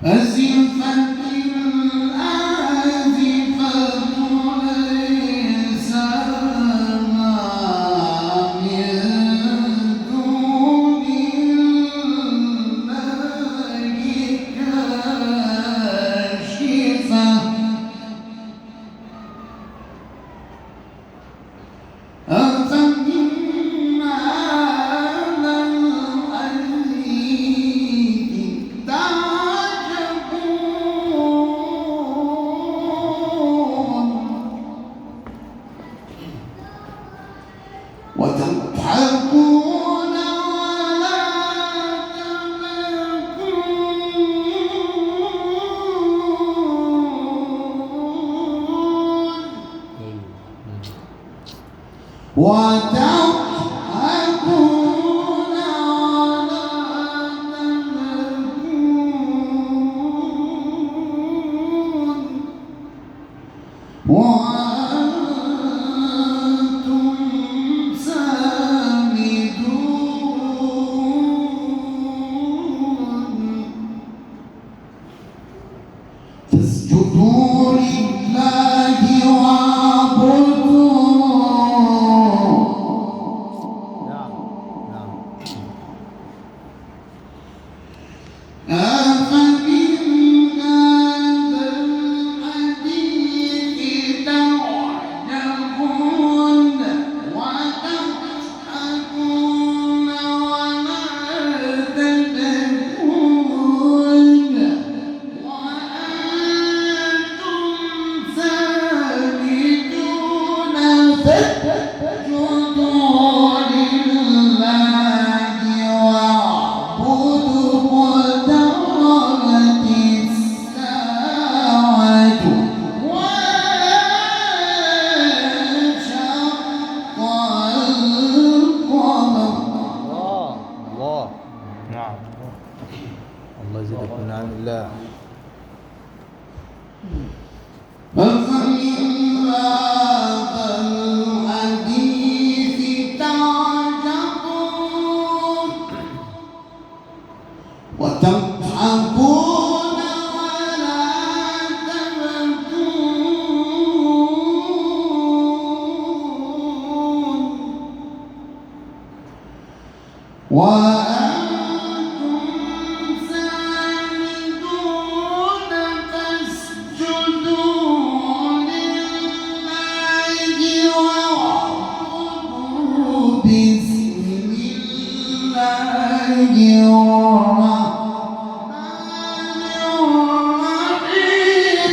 أزفت الآزفة ليس لها من دون الله كاشفة أفمن هذا الحديث تعجبون وتضحكون ولا تبكون وتضحكون وأنتم سامدون فاسجدوا لله واعبدوا أفمن هذا الحديث تعجبون وتضحكون ولا تبكون وأنتم سامدون فاسجدوا لله واعبدوا اقتربت الساعة وانشق القمر. الله نعم الله يزيدك من نعم الله. أفمن هذا الحديث تعجبون وتضحكون ولا تبكون وأنتم سامدون فاسجدوا لله واعبدوا بسم الله الرحمن الرحيم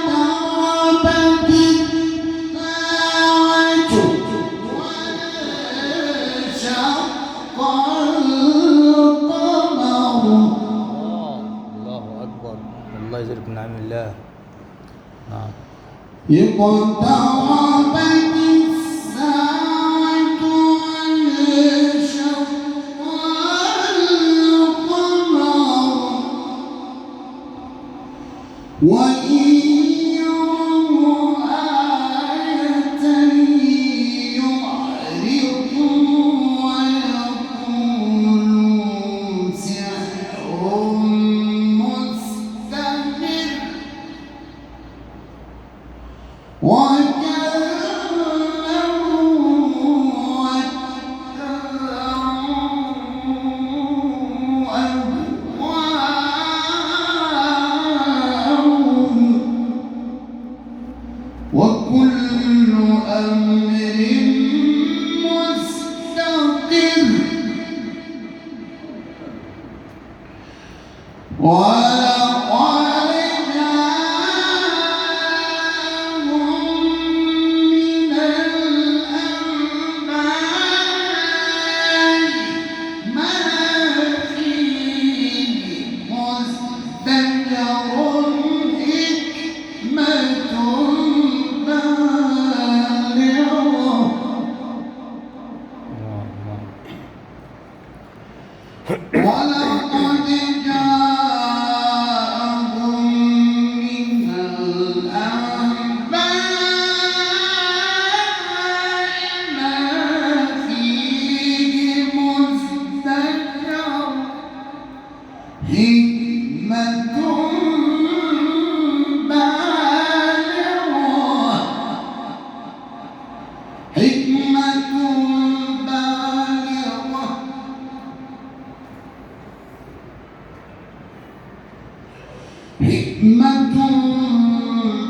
اقتربت الساعة وانشق القمر. الله أكبر الله يزيدك من نعم الله. نعم اقتربت الساعة وانشق القمر وإن يروا آية يعرضوا ويقولوا سحر مستمر وكل أمر مستقر ولقد جاءهم من الأنباء ما فيه مزدجر حكمة بالغة ولقد جاءهم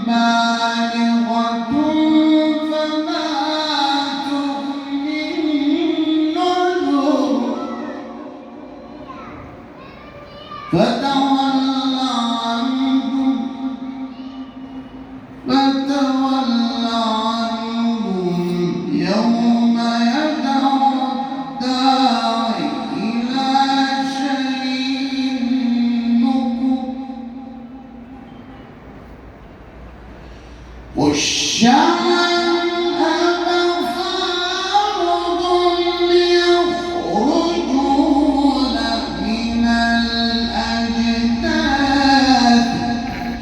بالغة فما تغني النذر فتول عنهم يوم يدعو الداعي إلى شيء نكر والشعب أبصارهم يخرجون من الأجداث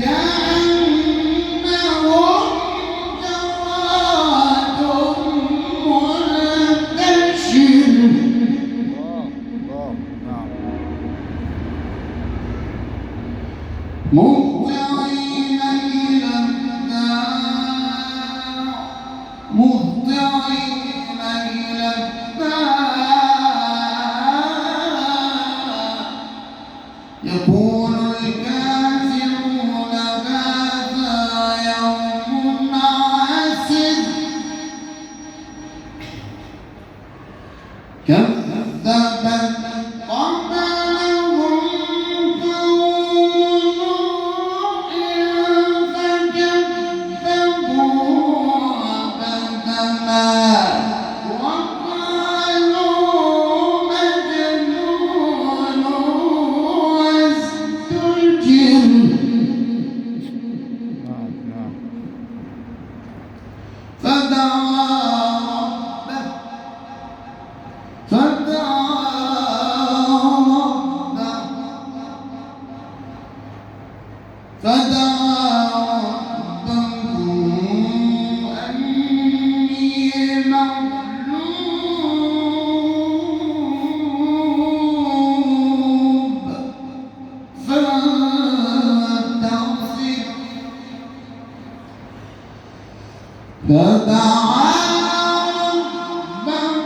كأنهم جراد منتشر مهطعين إلى الداع مهطعين إلى الداع يقول الكافرون هذا يوم عسر كذبت قبلهم قوم نوح فكذبوا عبدنا وقالوا مجنون وازدجر فدعا ربه أني مغلوب فانتصر فدعا ربه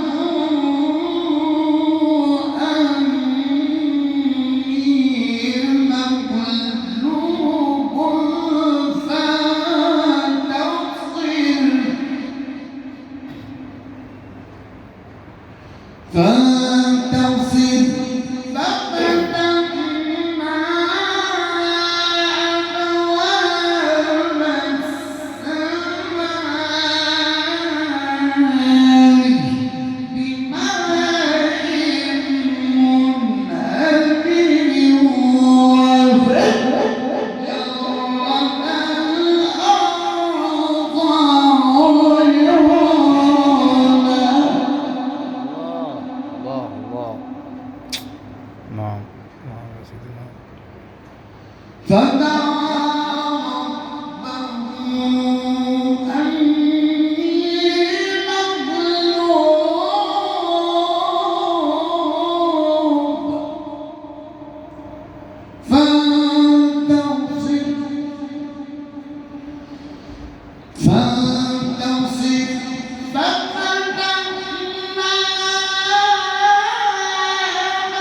أني مغلوب فانتصر ففتحنا أبواب السماء بماء منهمر وفجرنا الأرض عيونا نعم يا سيدنا فدعا ربه أني مغلوب فانتصر ففتحنا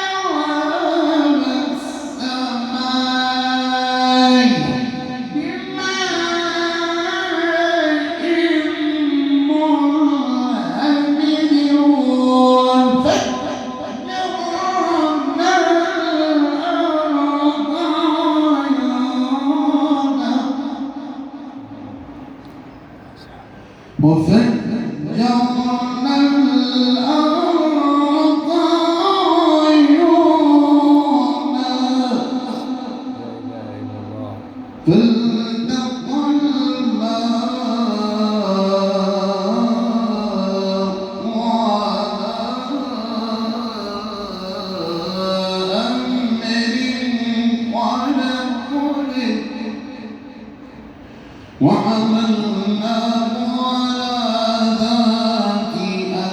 أبواب السماء بماء منهمر وفجرنا الأرض عيونا وفجرنا الأرض عيونا لا إله إلا الله فالتقى الماء على أمر قد قدر وحملناه على ذات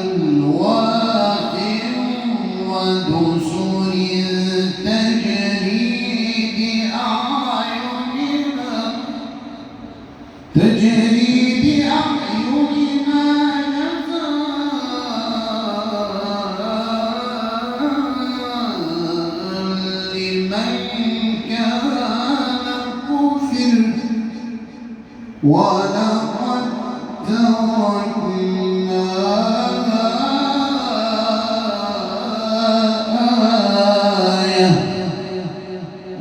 ألواح ودسر تجري بأعيننا جزاء لمن كان كفر ولقد تركنا آية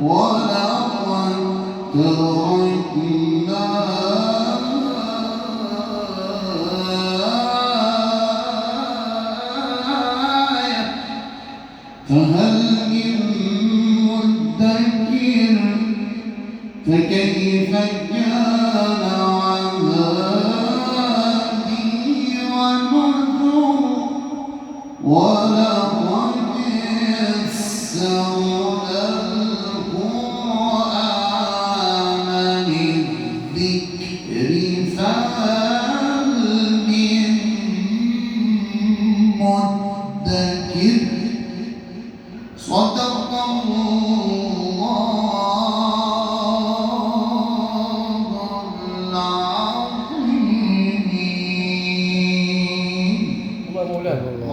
ولقد تركنا آية فهل من مدكر فكيف كان عذابي ونذر ولقد يسرنا القرآن للذكر فهل من مدكر صدق الله العظيم. الله مولانا.